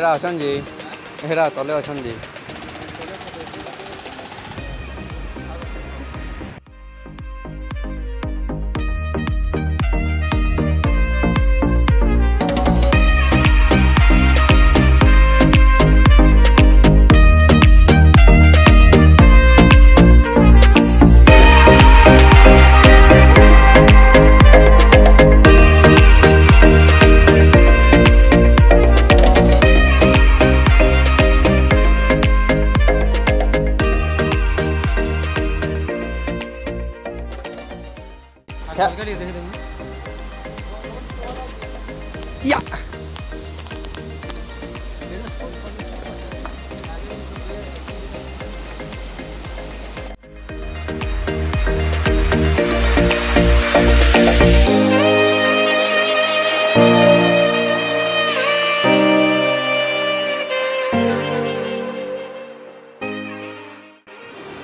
हेरा अछन जी हेरा तले अछन जी या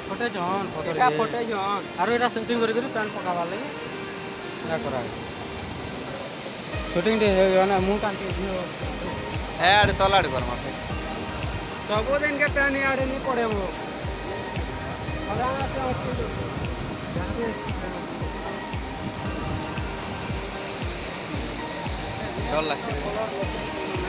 फोटे जन आरो एटा शूटिंग करी करी पैंट पकावा लगे ना करा शूटिंग दे ना मु कांटी दियो ए आड़े तलाड़े कर माथे सब दिन के पैन आड़े नहीं पड़े वो डर लगते